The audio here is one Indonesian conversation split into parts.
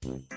Semuanya.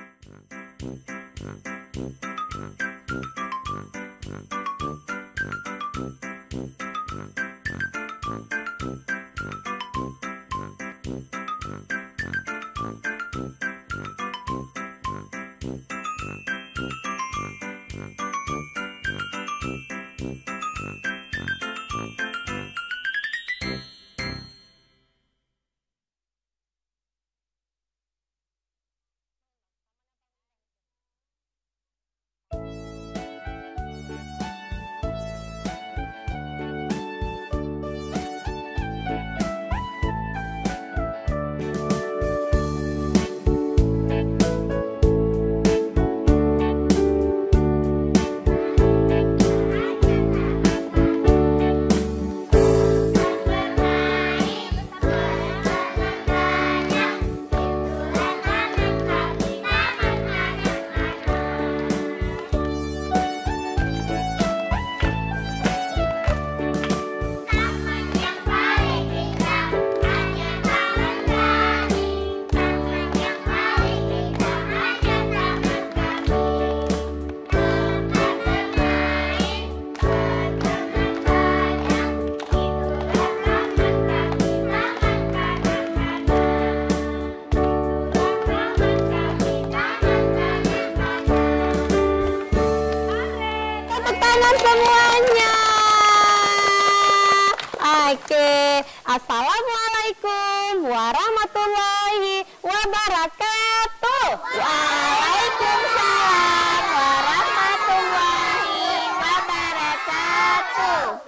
Oke, assalamualaikum warahmatullahi wabarakatuh. Waalaikumsalam warahmatullahi wabarakatuh.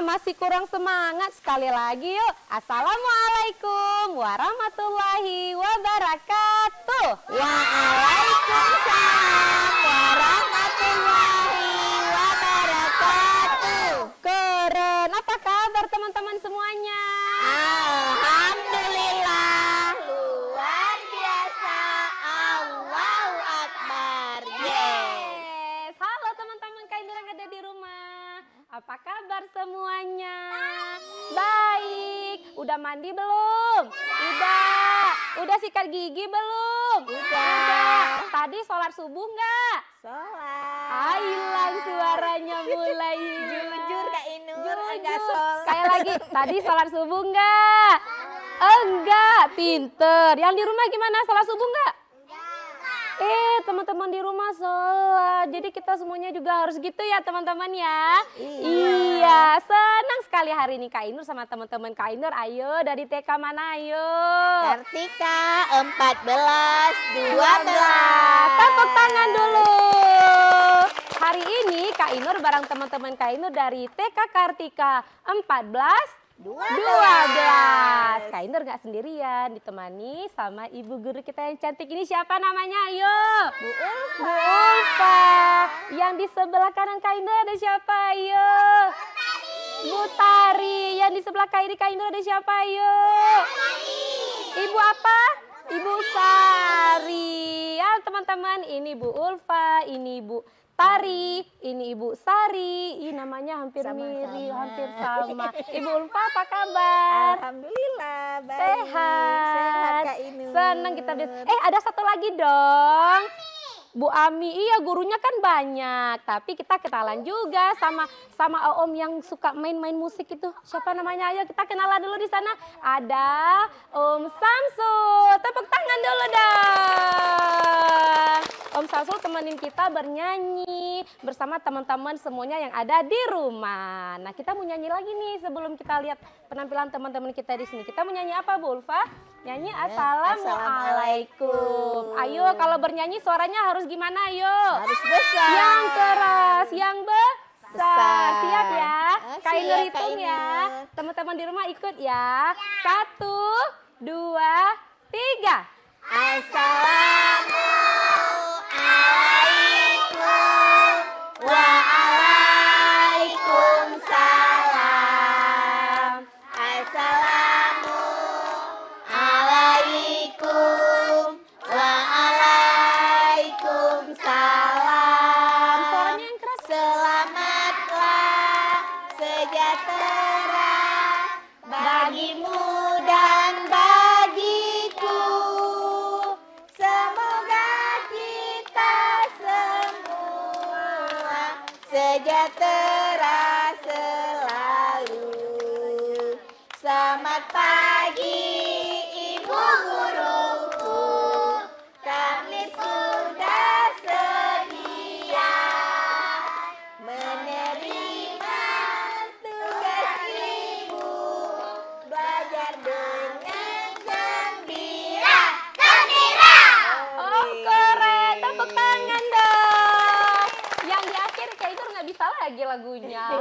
Masih kurang semangat, sekali lagi yuk. Assalamualaikum warahmatullahi wabarakatuh. Waalaikumsalam warahmatullahi wabarakatuh. Keren, apa kabar teman-teman semuanya? Alhamdulillah, luar biasa, Allahu Akbar. Yes. Halo teman-teman Kainur yang ada di rumah. Apa kabar semuanya? Baik. Udah mandi belum? Udah sikat gigi belum? Udah. Tadi sholat subuh nggak? Sholat. Hilang suaranya mulai. Jujur Kak Inur, enggak sholat. Sekali lagi, tadi sholat subuh nggak? Enggak, pinter. Yang di rumah gimana, sholat subuh nggak? Teman-teman di rumah sholat. Jadi kita semuanya juga harus gitu ya teman-teman ya. Iya, senang sekali hari ini Kak Inur sama teman-teman Kak Inur. Ayo dari TK mana ayo? Kartika 14, 12. Tepuk tangan dulu. Hari ini Kak Inur bareng teman-teman Kak Inur dari TK Kartika 14, 12. Kak Inur gak sendirian, ditemani sama ibu guru kita yang cantik ini. Siapa namanya? Ayo. Bu Ulfa. Bu Ulfa. Yang di sebelah kanan Kak Inur ada siapa? Ayo. Bu Tari. Yang di sebelah kiri Kak Inur ada siapa? Ayo. Ibu apa? Ibu Sari. Ya teman-teman, ini Bu Ulfa, ini Bu Tari, ini Ibu Sari, ini namanya hampir mirip, hampir sama. Ibu Ulfa apa kabar? Alhamdulillah, baik. Sehat Kak Inur. Senang kita bisa. Ada satu lagi dong. Bu Ami, iya gurunya kan banyak, tapi kita kenalan juga sama Om yang suka main-main musik itu. Siapa namanya? Ayo kita kenalan dulu di sana. Ada Om Samsul. Tepuk tangan dulu dong. Om Samsul temenin kita bernyanyi bersama teman-teman semuanya yang ada di rumah. Nah, kita mau nyanyi lagi nih sebelum kita lihat penampilan teman-teman kita di sini. Kita mau nyanyi apa, Bu Ulfa? Nyanyi Assalamualaikum. Ayo, kalau bernyanyi suaranya harus gimana? Ayo. Harus besar. Yang keras, yang besar. Siap ya? Kak Inur hitung ya. Teman-teman di rumah ikut ya. 1, 2, 3. Assalamualaikum. Waalaikumsalam. Assalamualaikum. Waalaikumsalam. Suaranya yang keras. Selamatlah sejahtera bagimu dan bagiku. Semoga sejahtera selalu. Selamat pagi Ibu guruku, kami sudah sedia menerima tugas Ibu, belajar dengan gembira. Gembira! Oh keren, tepuk tangan dong. Yang di akhir Kak Inur nggak bisa lagi lagunya.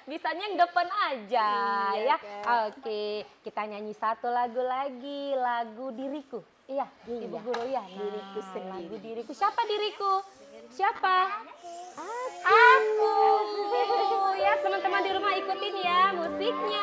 Bisanya yang depan aja ya. Oke, kita nyanyi satu lagu lagi, lagu Diriku. Iya, Ibu Guru ya. Nah, Diriku sendiri. lagu Diriku. Siapa diriku? Siapa? Aku. Ya, teman-teman di rumah ikutin ya musiknya.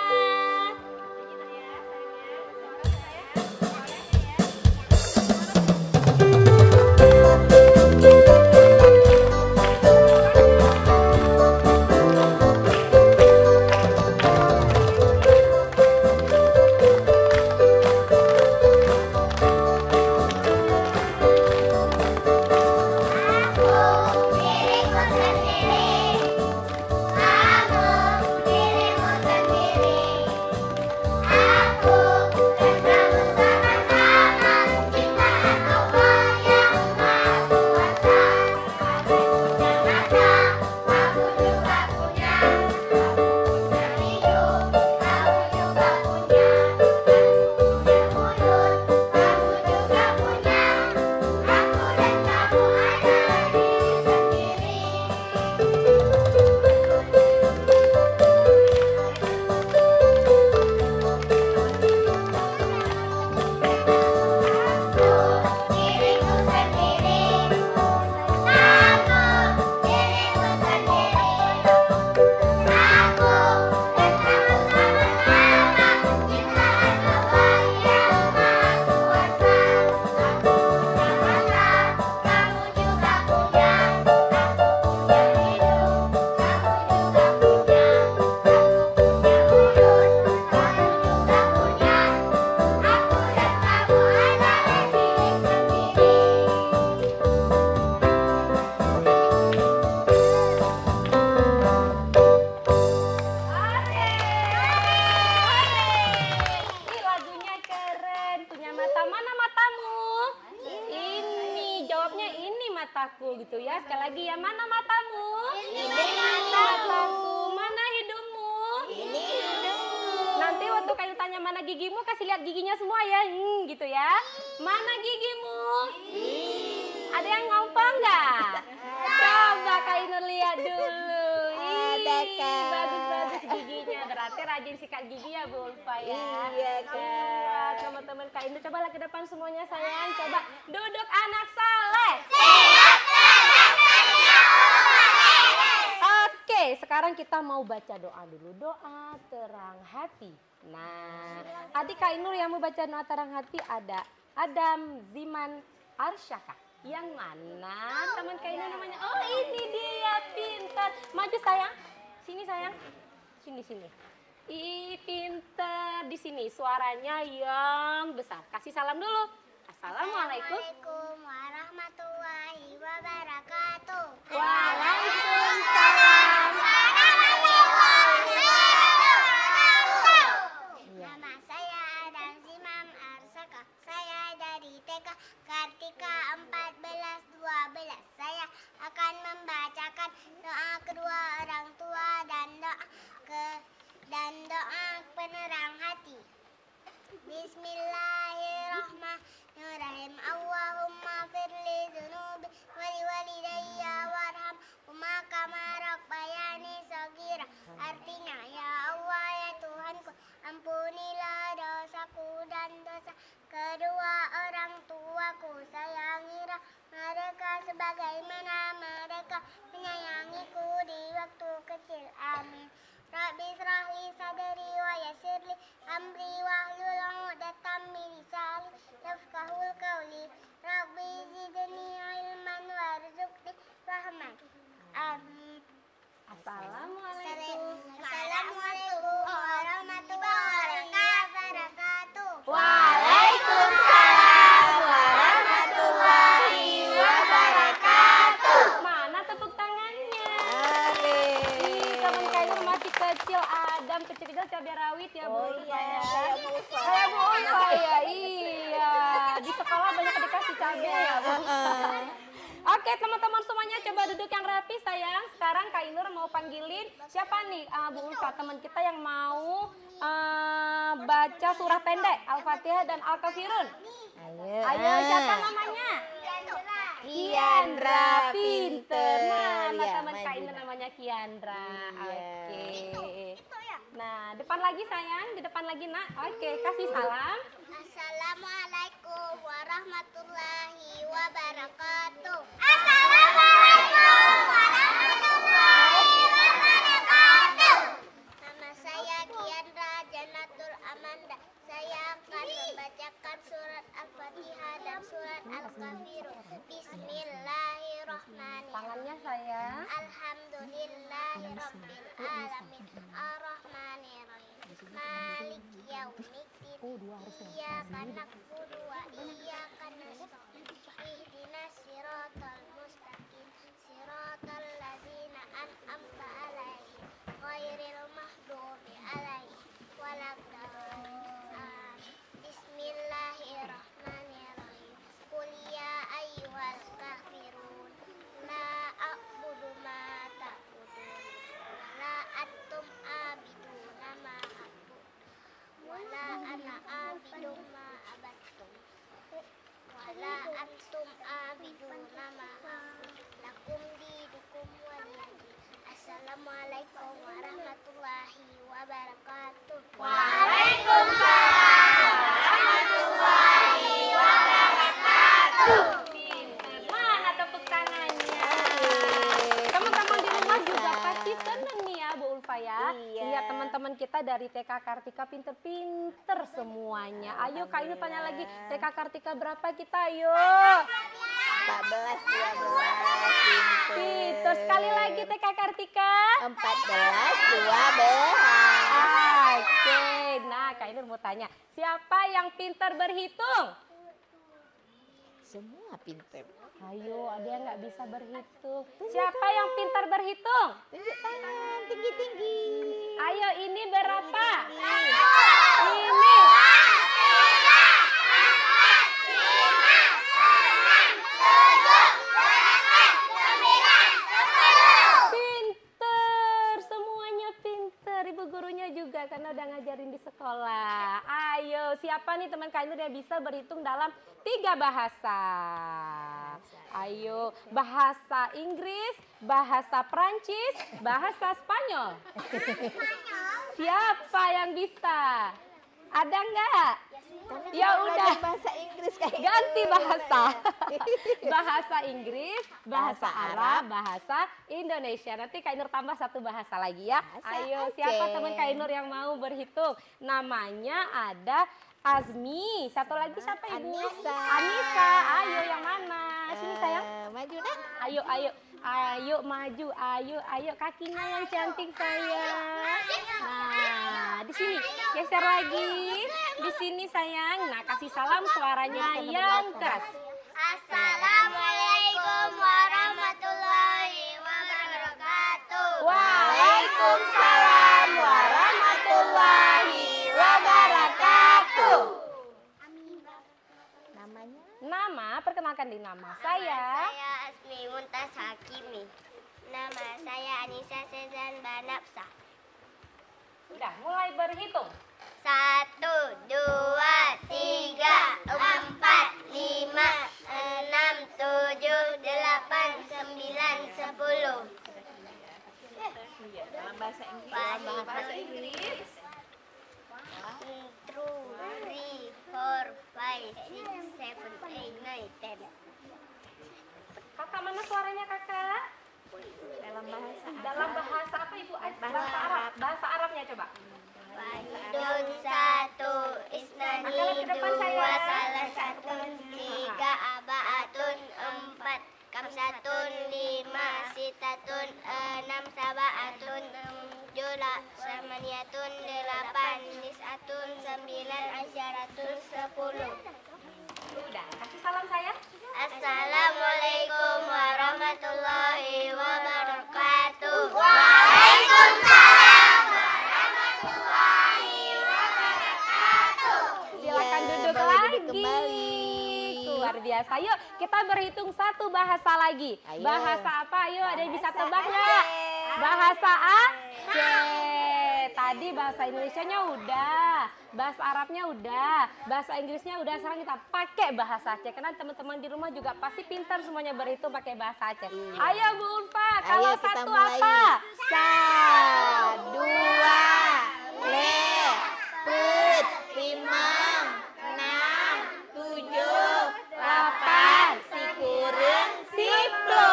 Mataku gitu ya. Sekali lagi ya, mana matamu? Ini mataku. Mana hidungmu? Ini hidungmu. Nanti waktu kamu tanya mana gigimu, kasih lihat giginya semua ya, gitu ya. Mana gigimu? Ada yang ngompong nggak? Coba Kak Inur lihat dulu. Ada, Kak. Bagus-bagus giginya. Berarti rajin sikat gigi ya Bu Ulfa ya. Iya, Kak. Teman-teman Kak Inur, cobalah ke depan semuanya sayang. Coba duduk anak saleh. Oke, sekarang kita mau baca doa dulu. Doa terang hati. Nah, adik Kak Inur yang mau baca doa terang hati ada Adam Ziman Arsyaka. Yang mana teman Kak Inur namanya? Oh, ini dia, pintar. Maju sayang. Sini sayang. Sini. Ih, pintar di sini. Suaranya yang besar. Kasih salam dulu. Assalamualaikum. Assalamualaikum warahmatullahi wabarakatuh. Waalaikumsalam. Nama saya Adam Zimam Arsaka. Saya dari TK Kartika 14-12. Saya akan membacakan doa kedua orang tua dan doa penerang hati. Bismillahirrahmanirrahim. Allahumma firli dzunubi wali walidayya warham huma kama rabbayani shaghira. Artinya, ya Allah ya Tuhanku, ampunilah dosaku dan dosa kedua orang tuaku. Sayangilah mereka sebagaimana mereka menyayangiku di waktu kecil. Amin. Rabbi israhli sadri wa yassirli amri wahlul 'uqdatam min lisani yafqahul qawli. Rabbi zidni ilman warzuqni rahman. Amin. Assalamualaikum. Assalamualaikum warahmatullahi wabarakatuh. Waalaikumsalam warahmatullahi wabarakatuh. Mana tepuk tangannya? Oke teman-teman semuanya coba duduk yang rapi sayang. Sekarang Kak Ainur mau panggilin siapa nih Bu Ulfa, teman kita yang mau baca surah pendek Al-Fatihah dan Al-Kafirun. Ayo siapa namanya? Kiandra pinter. Nah teman Kak Ainur namanya Kiandra. Oke. Nah depan lagi sayang, di depan lagi nak. Oke kasih salam. Assalamualaikum warahmatullahi wabarakatuh. Assalamualaikum warahmatullahi wabarakatuh. Nama saya Kiandra Janatul Amanda. Saya akan membacakan surat Al-Fatihah dan surat Al-Kafirun. Bismillahirrahmanirrahim. Tangannya sayang. Alhamdulillahirabbil alamin. Arrahmanirrahim. Maliki yaumiddin. Iyyaka na'budu wa iyyaka nasta'in. Ihdinas siratal mustaqim. Siratal ladzina an'amta 'alaihim ghairil maghdubi 'alaihim waladdallin. Bismillahirrahmanirrahim. Qul ya ayyuhal kafirun la a'budu ma ta'budun la antum abiduna ma a'budu wala ana abidu ma abattum wala antum abiduna ma a'budu lakum dinukum waliyadin. Assalamualaikum warahmatullahi wabarakatuh. Waalaikumsalam warahmatullahi wabarakatuh. Mana tepuk tangannya? Teman-teman di rumah juga pasti seneng nih ya Bu Ulfa ya. Lihat teman-teman kita dari TK Kartika pinter-pinter semuanya. Ayo Kak Ainur tanya lagi, TK Kartika berapa kita ayo? 14, 12, Pinter sekali lagi TK Kartika. 14, 12. Oke, nah Kak Ainur mau tanya, siapa yang pintar berhitung? Semua pinter. Ayo, ada yang nggak bisa berhitung. Siapa yang pintar berhitung? Tunjuk tangan tinggi-tinggi. Ayo, ini berapa? Ini. Pinter, semuanya pinter. Ibu gurunya juga karena udah ngajarin di sekolah. Ayo, siapa nih teman Kak Ainur yang bisa berhitung dalam 3 bahasa? Ayo, bahasa Inggris, bahasa Prancis, bahasa Spanyol. Siapa yang bisa? Ada nggak? Ya udah, Bahasa Inggris kayak ganti bahasa. Bahasa Inggris, bahasa Arab, bahasa Indonesia. Nanti Kak Ainur tambah 1 bahasa lagi ya. Ayo, siapa teman Kak Ainur yang mau berhitung? Namanya ada Azmi. Satu lagi siapa Ibu? Anissa. Anissa. Ayo yang mana? Sini sayang. Maju nak. Ayo, ayo. Ayo maju. Ayo kakinya yang cantik sayang. Nah, di sini geser lagi. Di sini sayang. Nah, kasih salam suaranya yang keras. Assalamualaikum warahmatullahi wabarakatuh. Waalaikumsalam warahmatullahi wabarakatuh. Namanya? Nama, perkenalkan di nama saya. Saya Asmi Muntas Hakimi. Nama saya Anissa Sezan Banapsa. Udah, mulai berhitung. 1, 2, 3, 4, 5, 6, 7, 8, 9, 10. Dalam bahasa Inggris. Bahasa Inggris. 2, 3, 4, 5, 6, 7, 8, 9, 10. Kakak mana suaranya kakak? Dalam bahasa apa Ibu? Bahasa Arab. Bahasa Arabnya coba. Wahidun 1, isnani Angkatlah ke depan, 2, sayang. salah 1, 3, abaatun 4, kamsatun 5, sitatun 6, sabaatun 7, samaniyatun 8, nisatun 9, asyaratun 10. Udah, kasih salam sayang. Assalamualaikum warahmatullahi wabarakatuh. Waalaikumsalam warahmatullahi wabarakatuh. Silakan duduk boleh lagi. duduk kembali. Luar biasa biasa. Yuk kita berhitung satu bahasa lagi. Ayo. Bahasa apa? Ayo ada yang bisa Bahasa tebak Aceh. nggak? Bahasa Aceh. Tadi bahasa Indonesianya udah, bahasa Arabnya udah, bahasa Inggrisnya udah. Sekarang kita pakai bahasa Aceh. Karena teman-teman di rumah juga pasti pintar semuanya berhitung pakai bahasa Aceh. Ayo Bu Ulfa, kalau Ayo, kita satu mulai. apa? Dua, le, put, limang, enam, tujuh, delapan, sikureng, Siplo.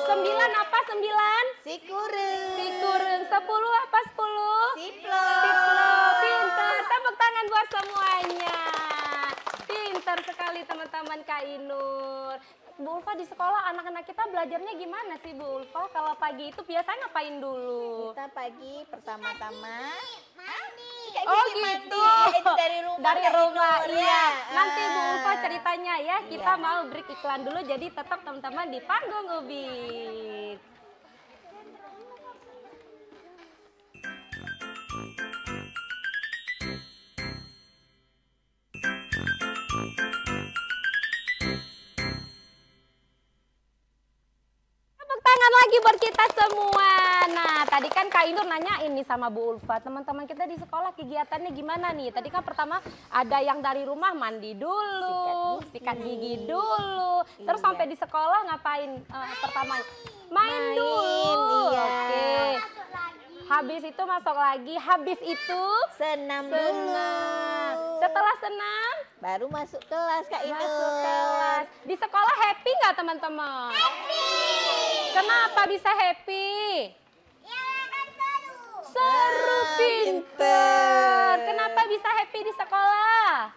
9 apa 9? sikureng, Sikureng. 10 apa 10? siplo. Siplo. Pintar. Tepuk tangan buat semuanya. Pintar sekali teman-teman Kak Inur. Bu Ulfa di sekolah anak-anak kita belajarnya gimana sih Bu Ulfa? Kalau pagi itu biasanya ngapain dulu? Kita pagi pertama-tama mandi. Oh gitu. Itu dari rumah. Dari Kak rumah, Inur, iya. ya. Nanti Bu Ah. Ulfa ceritanya ya. Kita Iya. mau break iklan dulu, jadi tetap teman-teman di panggung Ubin. Tepuk tangan lagi buat kita semua. Nah, tadi kan Kak Inur nanya ini sama Bu Ulfa, teman-teman kita di sekolah kegiatannya gimana nih? Tadi kan pertama ada yang dari rumah mandi dulu, sikat gigi dulu, terus Iya. sampai di sekolah ngapain pertama? Main dulu. Iya. Oke. Habis itu masuk lagi, habis itu Senam dulu. senam. Setelah senam, Baru masuk kelas Kak Inur. masuk kelas. Di sekolah happy nggak teman-teman? Kenapa bisa happy? Seru, pinter. Kenapa bisa happy di sekolah?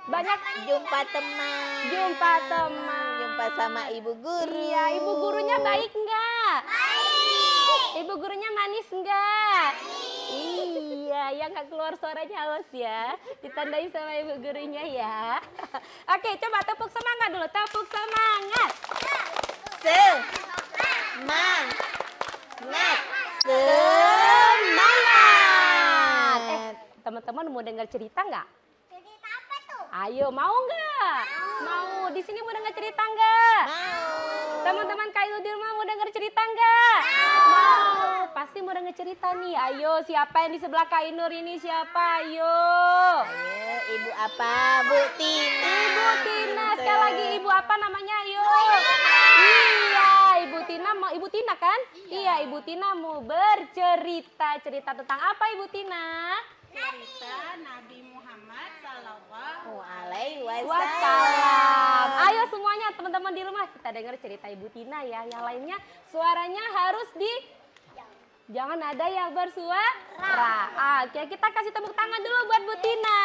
Banyak Jumpa teman. jumpa teman. Jumpa sama ibu guru. Iya, ibu gurunya baik nggak? Ibu gurunya manis nggak? Iya, yang nggak keluar suaranya awas ya. Ditandai sama ibu gurunya ya. Oke, coba tepuk semangat dulu. Tepuk semangat. Semangat. Semangat. Teman-teman mau dengar cerita nggak? Cerita apa tuh? Ayo, mau nggak? Mau. Di sini mau dengar cerita nggak? Teman-teman Kak Inur di rumah mau dengar cerita nggak? Mau. Pasti mau dengar cerita nih. Ayo, siapa yang di sebelah Kak Inur ini? Siapa? Ayo. Ayo, ibu apa? Bu Tina. Ibu Tina. Sekali lagi ibu apa namanya? Ayo. Iya, Ibu Tina mau Ibu Tina kan? Iya, Ibu Tina mau bercerita. Cerita tentang apa Ibu Tina? Cerita Nabi Muhammad Sallallahu Wassalam. Ayo semuanya teman-teman di rumah kita dengar cerita Ibu Tina ya. Yang lainnya suaranya harus jangan ada yang bersuara. Oke, kita kasih tepuk tangan dulu buat Bu Tina.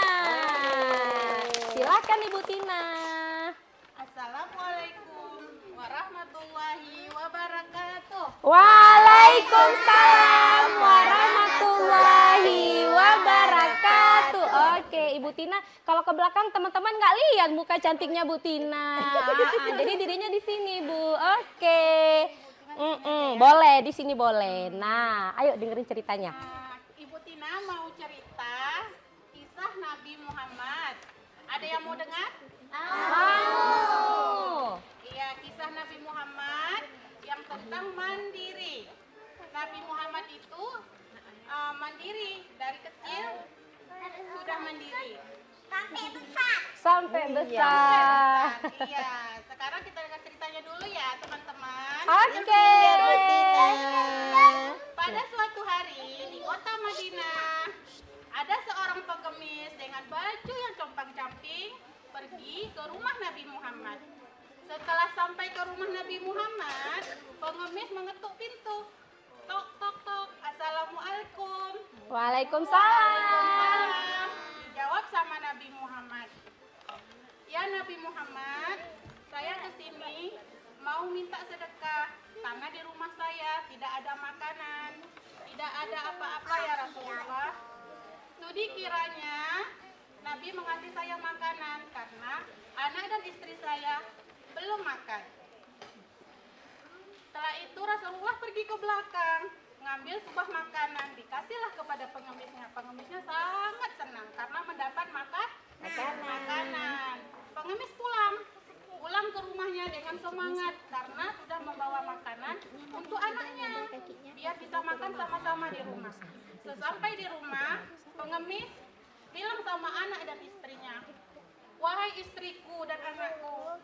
Silakan Ibu Tina. Assalamualaikum warahmatullahi wabarakatuh. Waalaikumsalam warahmatullahi wabarakatuh. Oke, Ibu Tina, kalau ke belakang teman-teman nggak lihat muka cantiknya Bu Tina. Jadi dirinya di sini, Bu. Oke. Boleh, di sini boleh. Nah, ayo dengerin ceritanya. Ibu Tina mau cerita kisah Nabi Muhammad. Ada yang mau dengar? Mau. Iya, kisah Nabi Muhammad yang tentang mandiri. Nabi Muhammad itu mandiri dari kecil sudah mandiri. Sampai besar. Sampai besar. Iya, sekarang kita dengar ceritanya dulu ya teman-teman. Oke. Bu Tina. Pada suatu hari di kota Madinah, ada seorang pengemis dengan baju yang compang-camping pergi ke rumah Nabi Muhammad. Setelah sampai ke rumah Nabi Muhammad, pengemis mengetuk pintu. Tok, tok, tok. Assalamualaikum. Waalaikumsalam. Salam. Dijawab sama Nabi Muhammad. Ya Nabi Muhammad, saya kesini mau minta sedekah karena di rumah saya tidak ada makanan, tidak ada apa-apa ya Rasulullah. Studi kiranya Nabi mengasih saya makanan karena anak dan istri saya belum makan. Setelah itu Rasulullah pergi ke belakang, ngambil sebuah makanan, dikasihlah kepada pengemisnya. Pengemisnya sangat senang karena mendapat makanan. Pengemis pulang pulang ke rumahnya dengan semangat karena sudah membawa makanan untuk anaknya biar bisa makan sama-sama di rumah. Sesampai di rumah, pengemis bilang sama anak dan istrinya, "Wahai istriku dan anakku,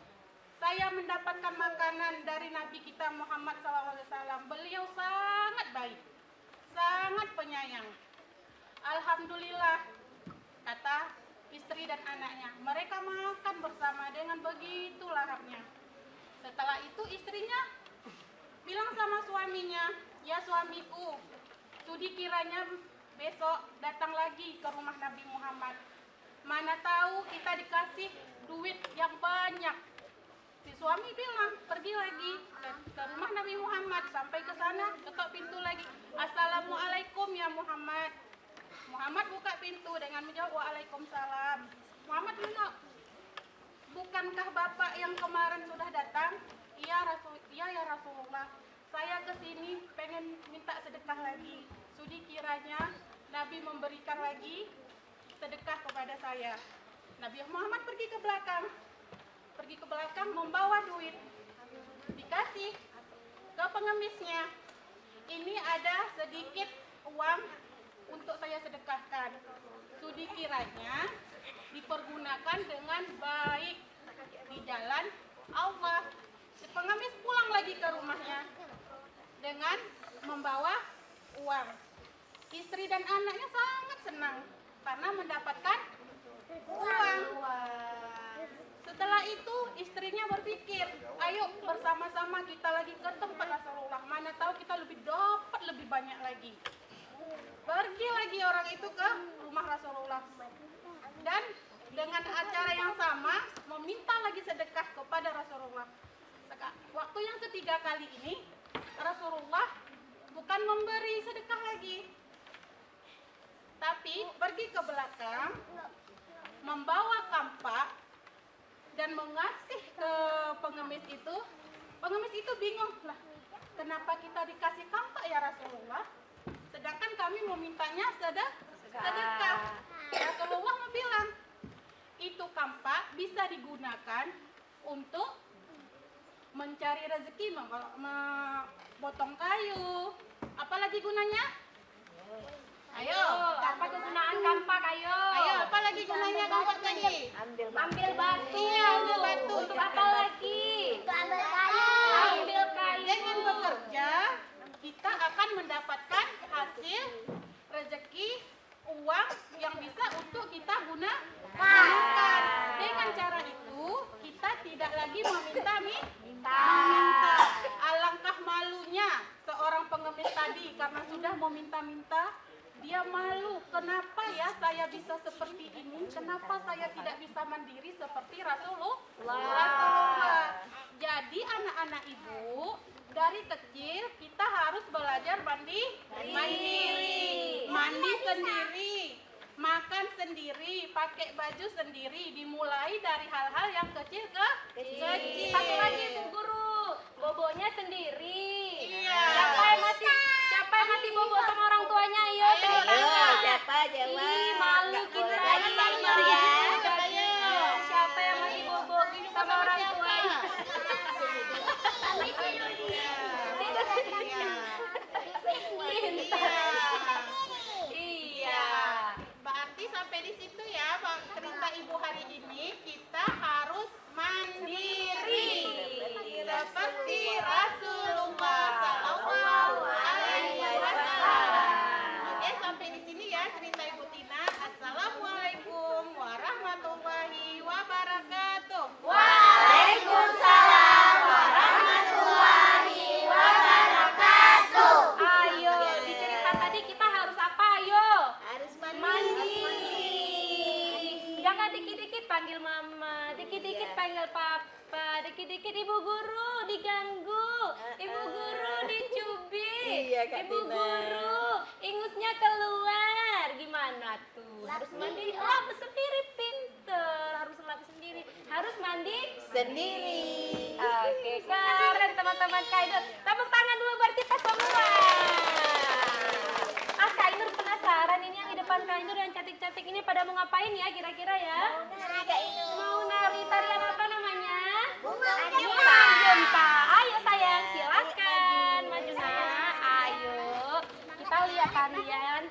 saya mendapatkan makanan dari Nabi kita Muhammad SAW. Beliau sangat baik, sangat penyayang. Alhamdulillah," kata istri dan anaknya. Mereka makan bersama dengan begitu lahapnya. Setelah itu istrinya bilang sama suaminya, "Ya suamiku, sudi kiranya besok datang lagi ke rumah Nabi Muhammad. Mana tahu kita dikasih duit yang banyak." Si suami bilang, "Pergi lagi ke rumah Nabi Muhammad." Sampai ke sana, ketok pintu lagi. "Assalamualaikum ya Muhammad." Muhammad buka pintu dengan menjawab, "Waalaikumsalam." Muhammad bilang, "Bukankah Bapak yang kemarin sudah datang?" Iya ya Rasulullah. "Saya kesini pengen minta sedekah lagi. Sudi kiranya Nabi memberikan lagi sedekah kepada saya." Nabi Muhammad pergi ke belakang membawa duit. Dikasih ke pengemisnya. "Ini ada sedikit uang untuk saya sedekahkan. Sudi kiranya dipergunakan dengan baik di jalan Allah." Si pengemis pulang lagi ke rumahnya dengan membawa uang. Istri dan anaknya sangat senang karena mendapatkan uang. Setelah itu istrinya berpikir, "Ayo bersama-sama kita lagi ke tempat Rasulullah. Mana tahu kita dapat lebih banyak lagi." Pergi lagi orang itu ke rumah Rasulullah dan dengan acara yang sama meminta lagi sedekah kepada Rasulullah. Waktu yang ketiga kali ini Rasulullah bukan memberi sedekah lagi, tapi pergi ke belakang membawa kampak dan mengasih ke pengemis itu. Pengemis itu bingung, "Lah, kenapa kita dikasih kampak ya Rasulullah? Sedangkan kami memintanya sedekah." Rasulullah bilang, "Itu kampak bisa digunakan untuk mencari rezeki, memotong kayu. Apalagi gunanya? Ayo, apa kegunaan kampak? Ayo, apalagi gunanya kampak tadi? ambil batu. Iya, ambil batu. Untuk apa lagi? Ambil kayu. Ambil kayu. Dengan bekerja, kita akan mendapatkan hasil rezeki, uang yang bisa untuk kita gunakan. Dengan cara itu, kita tidak lagi meminta. Alangkah malunya seorang pengemis tadi karena sudah meminta-minta. Dia malu, "Kenapa ya saya bisa seperti ini? Kenapa saya tidak bisa mandiri seperti Rasulullah?" Jadi anak-anak ibu, dari kecil kita harus belajar mandiri, mandi sendiri, makan sendiri, pakai baju sendiri, dimulai dari hal-hal yang kecil ke kecil. Satu lagi Bu Guru, bobonya sendiri. Iya. Siapa yang masih bobo sama orang tuanya? Ayo, tepuk tangan. Siapa jawab? Ih, malu kita. Lagi timer ya. Siapa yang masih bobo sama orang tuanya? Iya. Berarti sampai di situ ya, cerita ibu hari ini kita harus mandiri seperti Rasulullah Sallallahu Alaihi Wasallam. Oke, sampai di sini ya cerita Ibu Tina. Assalamualaikum warahmatullahi wabarakatuh. Waalaikumsalam warahmatullahi wabarakatuh. Ayo, di cerita tadi kita harus apa? Ayo. Harus Mandi. Jangan dikit-dikit panggil mama, dikit-dikit panggil papa, dikit-dikit ibu guru diganggu, ibu guru dicubit, Iya, Kak ibu Tina. guru ingusnya keluar. Gimana tuh? Harus mandi lap sendiri, pinter. Harus lap sendiri, harus mandi sendiri. Oke, keren teman-teman Kainur. Tepuk tangan dulu buat kita semua. Kainur penasaran ini yang di depan Kainur yang cantik-cantik ini pada mau ngapain ya kira-kira ya? Nari Kak Inu. Mau nari tarian apa namanya? Bunga jempa. Ayo sayang, silakan maju nak. Ayo, kita lihat tarian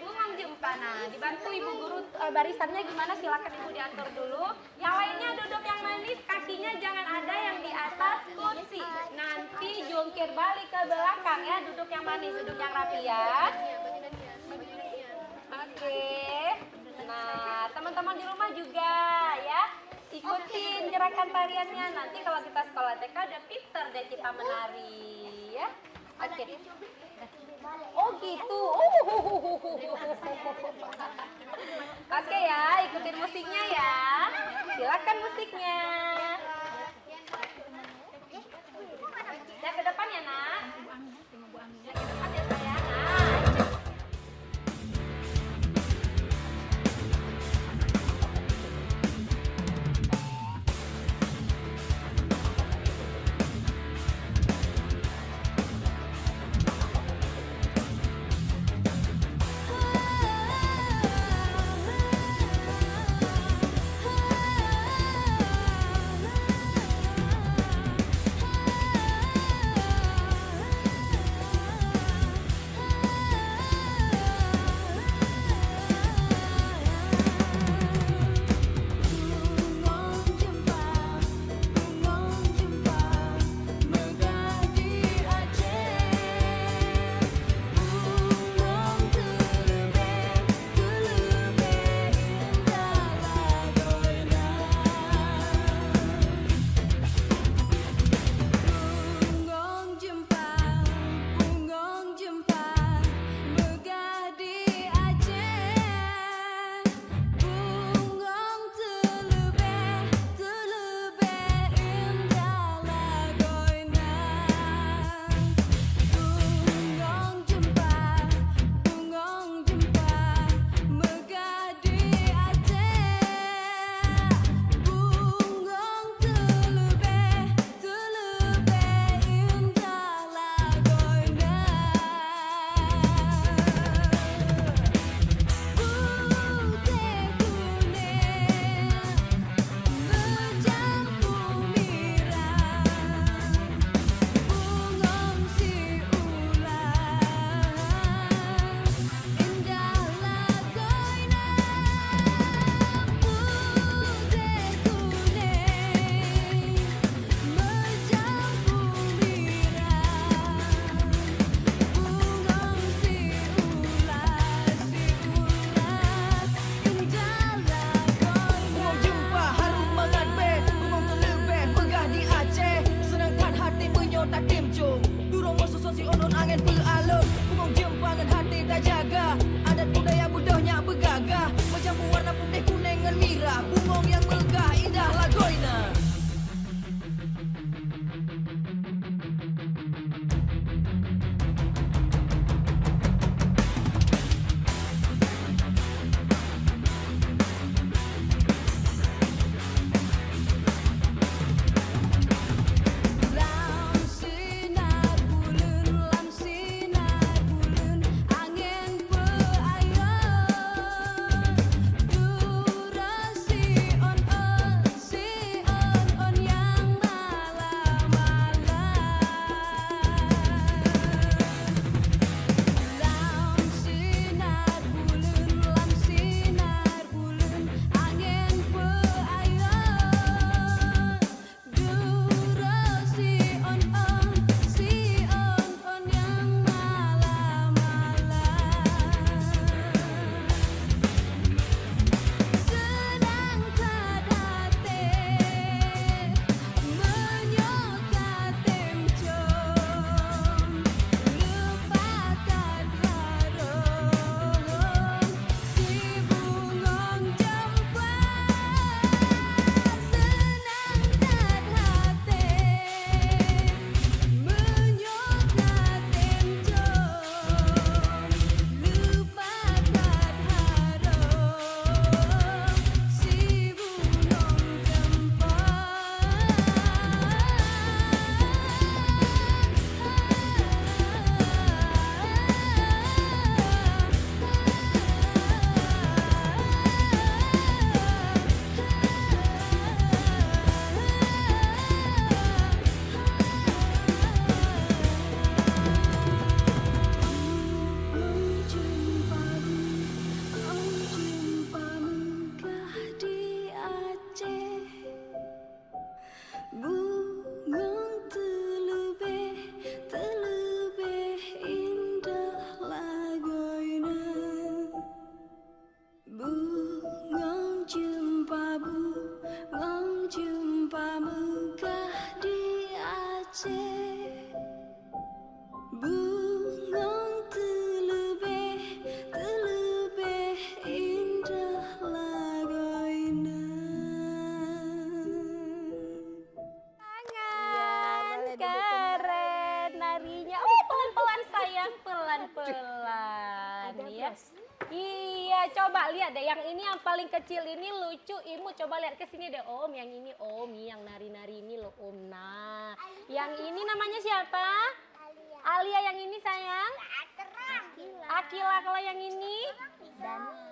bunga jempa. Nah, dibantu ibu guru barisannya gimana? Silakan ibu diatur dulu. Yang lainnya duduk yang manis, kakinya jangan ada yang di atas kursi. Nanti jungkir balik ke belakang ya. Duduk yang manis, duduk yang rapi ya. Oke. Nah, teman-teman di rumah juga ya. Ikutin gerakan tariannya. Nanti kalau kita sekolah TK udah pinter deh kita menari ya. Oke. Oh gitu. Oke ya, ikutin musiknya ya. Silakan musiknya. Ya ke depan ya nak. Ya ke depan ya sayang. Nah. Bunga terlebih indah lagainya. Tangan, keren narinya. Oh, pelan-pelan sayang, pelan-pelan ya. Iya, coba lihat deh. Yang ini yang paling kecil ini lucu. Imu coba lihat ke sini deh, Om. Yang ini Om, yang nari-nari ini loh, Om. Nah, yang ini namanya siapa? Alia. Yang ini sayang? Akila. Kalau yang ini?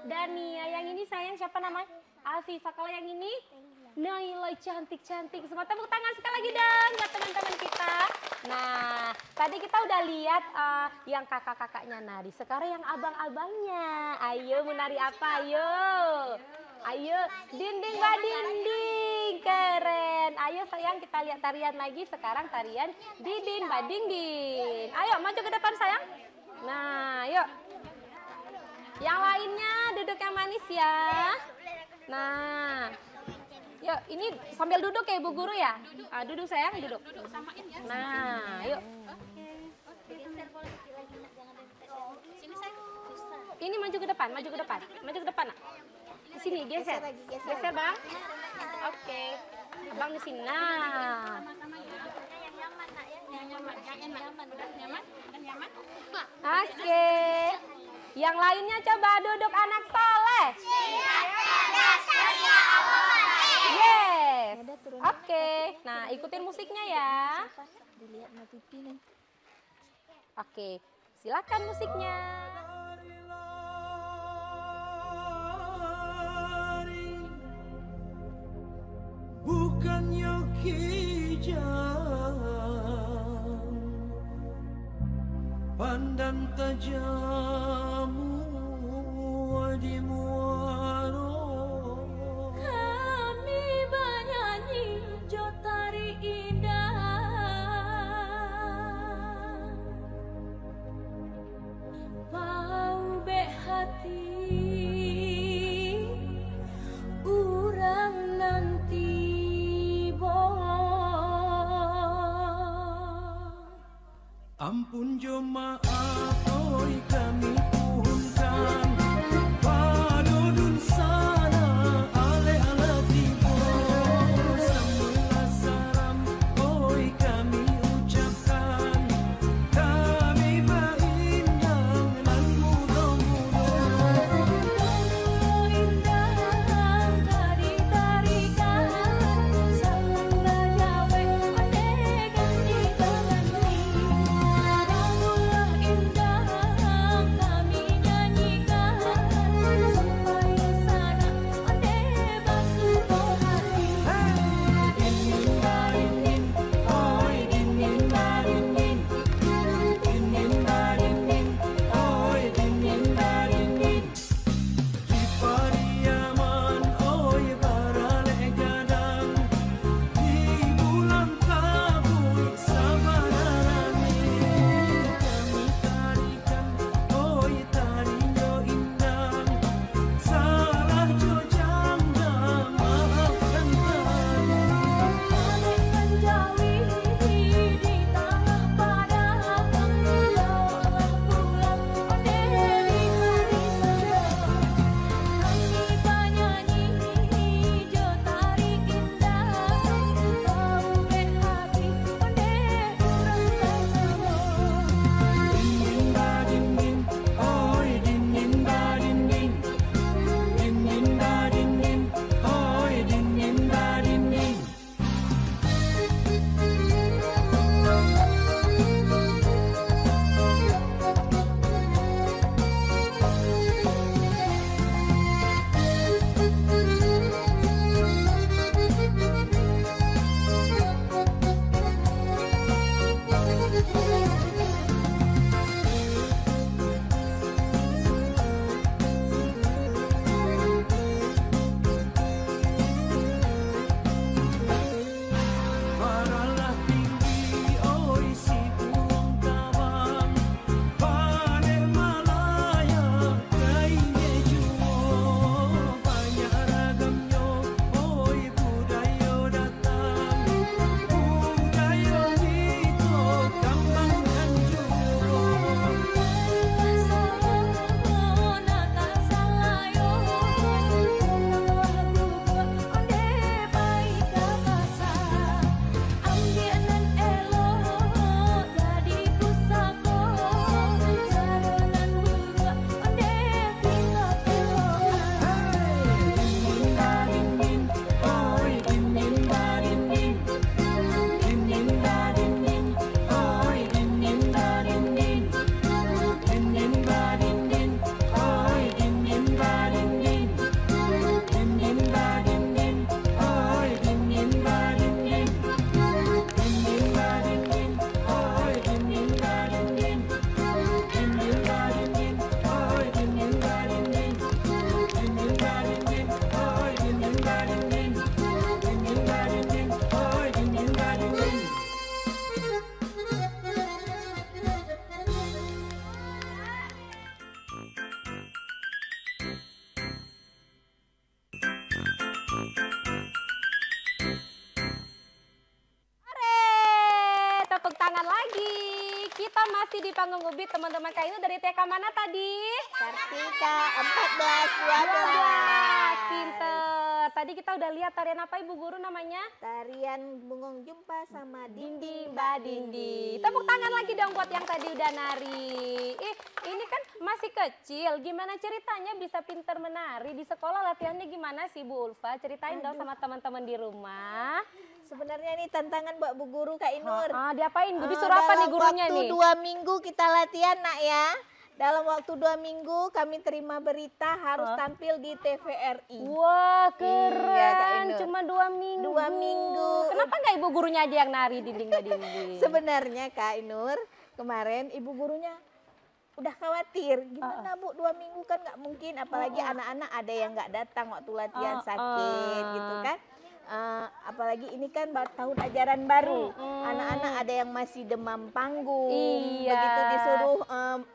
Dania. Yang ini sayang siapa namanya? Afifah. Kalau yang ini? Naila, cantik-cantik. Semua tepuk tangan sekali lagi dong buat teman-teman kita. Nah, tadi kita udah lihat yang kakak-kakaknya nari. Sekarang yang abang-abangnya. Ayo, mau nari apa? Ayo, dinding badinding. Keren. Ayo sayang, kita lihat tarian lagi. Sekarang tarian dinding badinding. Ayo, maju ke depan sayang. Nah, yuk. Yang lainnya duduk yang manis ya. Nah, yuk, ini sambil duduk ya Ibu Guru ya? Duduk sayang, duduk. Samain ya. Nah, yuk. Sini saya. Ini maju ke depan. Maju ke depan nak. Di sini, geser. Geser bang. Oke. Abang di sini. Nah. Yang nyaman. Udah nyaman? Oke. Yang lainnya coba duduk anak soleh. Yes. Oke. Nah, ikutin musiknya ya. Oke. Silakan musiknya. Bukannya kijang pandang tajamu di muaro. Kami bernyanyi jotari indah, bau be hati urang nanti Ampun jo maaf oi kami puhunkan padodun sana ale-ale timur semula saram oi kami ucapkan kami berindang dan mudah-mudah indah kadi tarikan sangga jawe onegan di tangan. Bangunlah indah kami tepuk tangan lagi. Kita masih di panggung Ubit, teman-teman Kak Ainur dari TK mana tadi? Kartika 14 12. Pinter. Tadi kita udah lihat tarian apa Ibu Guru namanya? Tarian Bungong Jumpa sama Dinding Badindi. Tepuk tangan lagi dong buat yang tadi udah nari. Ini kan masih kecil. Gimana ceritanya bisa pinter menari? Di sekolah latihannya gimana sih Bu Ulfa? Ceritain dong sama teman-teman di rumah. Sebenarnya ini tantangan buat Bu Guru Kak Ainur. Diapain Bu? Disuruh apa nih gurunya nih? Dalam waktu 2 minggu kita latihan nak ya. Dalam waktu 2 minggu kami terima berita harus tampil di TVRI. Wah keren, Iya, Kak Ainur. cuma 2 minggu. 2 minggu. Kenapa nggak Ibu gurunya aja yang nari dinding badinding? Sebenarnya Kak Ainur, kemarin ibu gurunya udah khawatir. Gimana Bu, 2 minggu kan nggak mungkin. Apalagi anak-anak ada yang nggak datang waktu latihan sakit gitu kan. Apalagi ini kan tahun ajaran baru. Anak-anak ada yang masih demam panggung. Iya. Begitu disuruh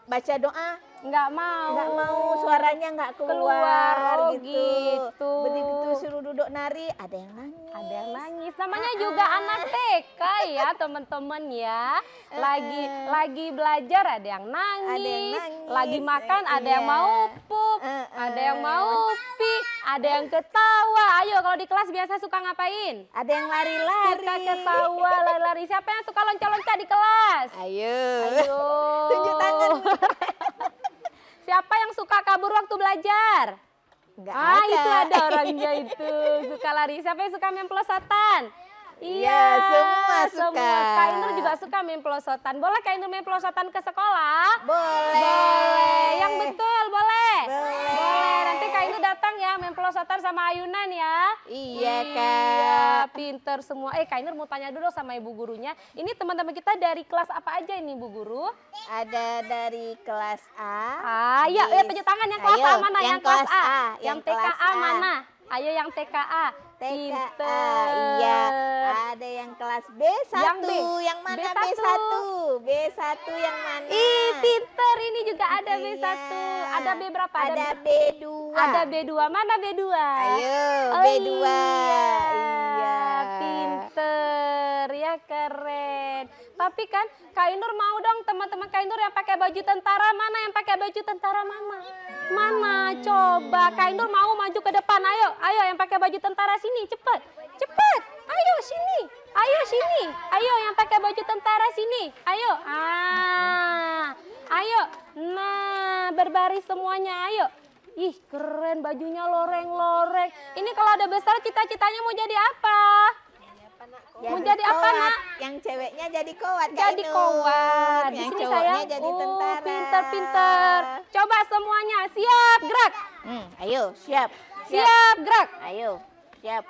baca doa, Nggak mau. suaranya nggak keluar Oh, gitu. gitu. Begitu suruh duduk nari, ada yang nangis. Ada yang nangis. Namanya juga anak TK ya teman-teman ya. Lagi belajar ada yang nangis. Ada yang nangis. Lagi makan ada yang Iya. mau pup. Ada yang mau pi. Ada yang ketawa. Ayo kalau di kelas biasa suka ngapain? Ada yang lari-lari. Suka ketawa, lari-lari. Siapa yang suka loncat-loncat di kelas? Ayo. Ayo. Tunjuk tangan. Siapa yang suka kabur waktu belajar? Nggak ada. Itu ada orangnya itu. Suka lari. Siapa yang suka main pelosotan? Iya, semua suka. Kak Ainur juga suka main pelosotan. Boleh Kak Ainur main pelosotan ke sekolah? Boleh. Boleh. Yang betul, boleh? Boleh. Nanti Kak Ainur datang ya main pelosotan sama ayunan ya. Iya, Kak. Iya, pinter semua. Kak Ainur mau tanya dulu sama ibu gurunya. Ini teman-teman kita dari kelas apa aja ini Bu Guru? Ada dari kelas A. Ayo, tunjuk tangan yang kelas Ayo, A mana? Yang kelas A. Yang yang TKA kelas A. mana? Ayo yang TKA. TKA, Pinter. iya. Ada yang kelas B1. Yang B. Yang mana B1? B1? B1 yang mana? Ih, pinter. Ini juga ada Iya. B1. Ada B berapa? Ada B2. Ada B2. Mana B2? Ayo, Oh, B2. Iya. Pinter. Ya keren. Tapi kan Kak Ainur mau dong teman-teman Kak Ainur yang pakai baju tentara. Mana yang pakai baju tentara mana? Mana? Coba Kak Ainur mau maju ke depan. Ayo yang pakai baju tentara sini cepet. Cepet. Ayo sini. Ayo sini. Ayo yang pakai baju tentara sini. Ayo. Ayo. Nah, berbaris semuanya. Ayo. Ih, keren bajunya loreng-loreng. Ini kalau ada besar cita-citanya mau jadi apa? Mau jadi apa, kowat. Nak? Yang ceweknya jadi kowat. Kak Jadi Ainur. kowat. Di Yang sini cowoknya sayang. jadi tentara. Pinter-pinter. Coba semuanya siap, gerak. Ayo, siap. Siap, gerak. Ayo, siap.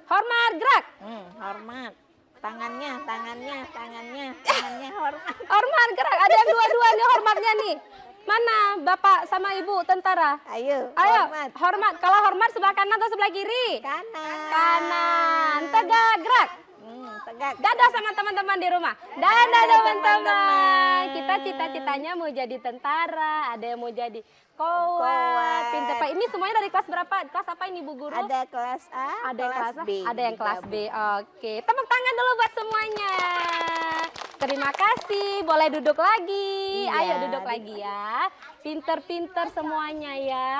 Hormat, gerak. Hormat. Tangannya hormat. Hormat, gerak. Ada yang dua-dua nih hormatnya nih. Mana Bapak sama Ibu tentara? Ayo, Ayo, hormat. Kalau hormat sebelah kanan atau sebelah kiri? Kanan. Kanan. Tegak, gerak. Tegak. Dadah sama teman-teman di rumah. Dadah teman-teman. Kita cita-citanya mau jadi tentara, ada yang mau jadi kowat. Pinter Pak. Ini semuanya dari kelas berapa? Kelas apa ini Bu Guru? Ada kelas A, Ada yang kelas A, B. ada yang kelas B. Oke, tepuk tangan dulu buat semuanya. Terima kasih. Boleh duduk lagi. Iya. Ayo duduk lagi ya. Pinter-pinter semuanya ya.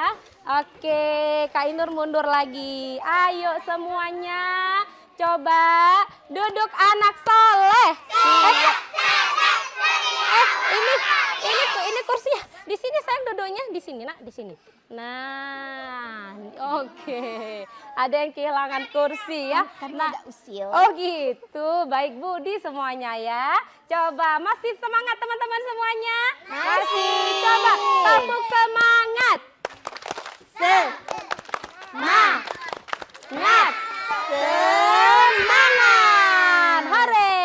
Oke, Kak Ainur mundur lagi. Ayo semuanya. Coba duduk anak soleh. Ini kursinya. Di sini sayang duduknya di sini Nak, di sini. Nah, oke. Ada yang kehilangan kursi ya. Nah, usil. oh gitu. Baik Budi semuanya ya. Coba masih semangat teman-teman semuanya? Masih. Coba tepuk semangat. Semangat. Semangat. Hore.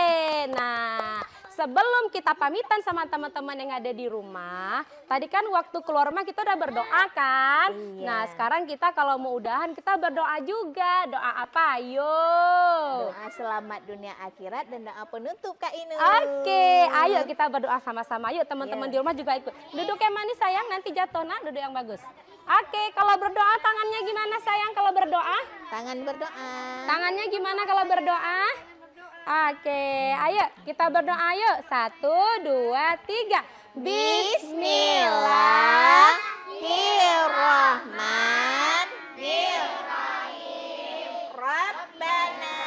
Nah, sebelum kita pamitan sama teman-teman yang ada di rumah, tadi kan waktu keluar rumah kita udah berdoa kan? Iya. Nah, sekarang kita kalau mau udahan kita berdoa juga. Doa apa? Ayo. Doa selamat dunia akhirat dan doa penutup Kak Ainur. Oke, ayo kita berdoa sama-sama. Yuk teman-teman di rumah juga ikut. Duduk yang manis sayang, nanti jatuh Nak, duduk yang bagus. Oke, kalau berdoa tangannya gimana sayang kalau berdoa? Tangan berdoa. Tangannya gimana kalau berdoa? Oke, ayo kita berdoa yuk. 1, 2, 3. Bismillahirrahmanirrahim. Rabbana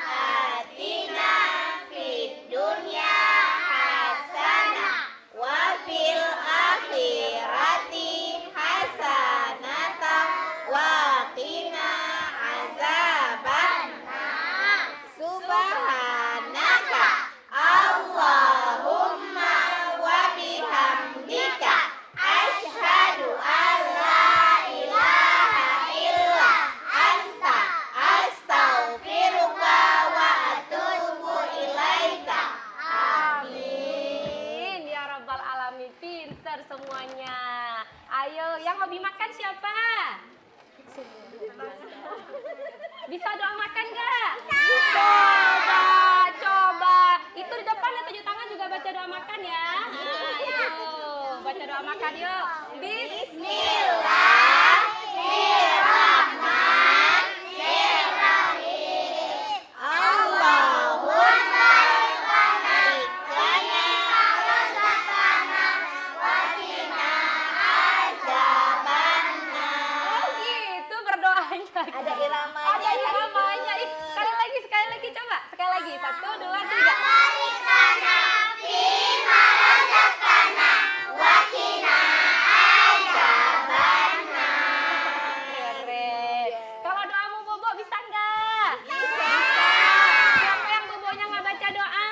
atina fid dunya hasanah wa fil akhirati hasanatan wa qina azabannar. Subhanaka Allahumma wa bihamdika asyhadu an la ilaha illa anta astaghfiruka wa atubu ilaika. Amin ya rabbal alamin. Pinter semuanya. Ayo, yang hobi makan siapa? Bisa doa makan nggak? Coba. Itu di depan ya, tujuh tangan juga baca doa makan ya. Ayo, baca doa makan yuk. Bismillahirrahmanirrahim. Allahumma ikana razaqana wa qina azabannar. Oh gitu berdoanya. Ada iramanya. Ada iramanya. Ih, sekali lagi coba. Sekali lagi. 1, 2, 3. Balikana fima razaqana wa qina azabannar. Keren. Kalau doamu bobo bisa nggak? Bisa. Siapa yang bobonya nggak baca doa?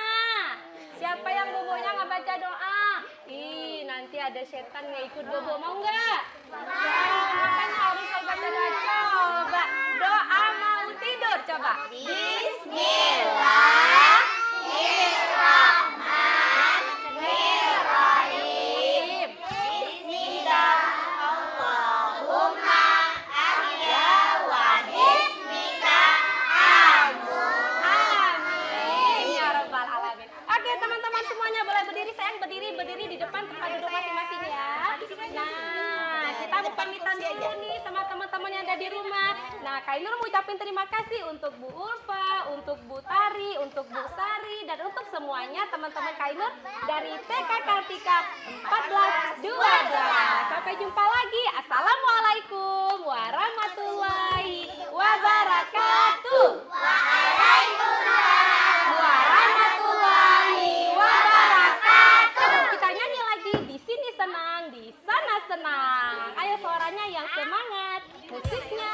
Siapa yang bobonya nggak baca doa? Ih, nanti ada setan nggak ikut bobo, mau nggak? Nah, makanya harus baca doa. Coba doa mau tidur, coba. Bismillahirrahmanirrahim. Bismillah Allahumma ahya wa bismika amun. Amin ya rabbal alamin. Oke teman-teman semuanya boleh berdiri, sayang berdiri di depan tempat duduk masing-masing ya. Nah kita mau pamitan dulu nih sama teman-teman yang ada di rumah. Nah Kak Ainur mau ucapin terima kasih untuk Bu Ulfa, untuk Bu Tari, untuk Bu Sari, dan untuk semuanya teman-teman Kak Ainur dari TK Kartika 1412. Sampai jumpa lagi. Assalamualaikum warahmatullahi wabarakatuh. Warahmatullahi wabarakatuh. Kita nyanyi lagi. Di sini senang, di sana senang. Ayo suaranya yang semangat. Musiknya.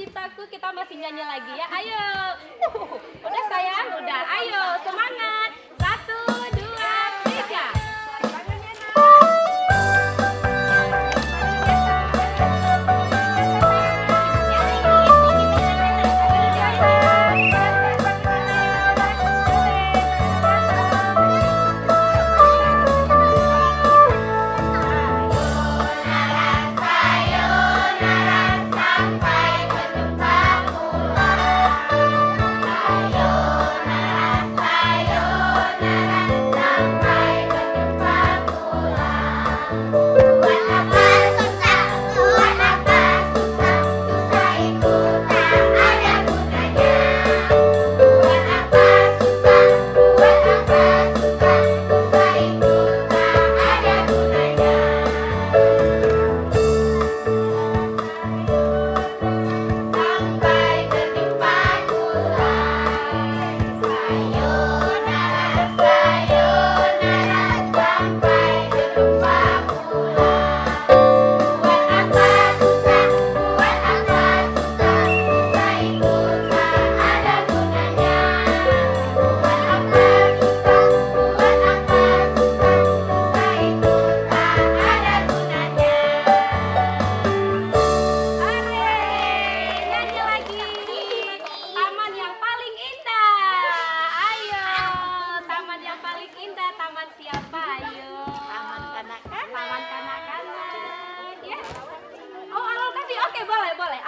cintaku, kita masih nyanyi lagi ya. Ayo. Udah sayang, udah. Ayo, semangat. 1, 2, 3.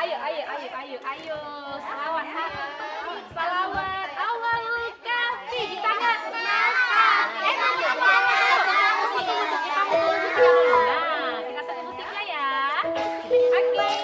Ayo. Salawat. Salawat awalul kafi. Bisa nggak? Nah, kita tunggu musiknya ya. Oke.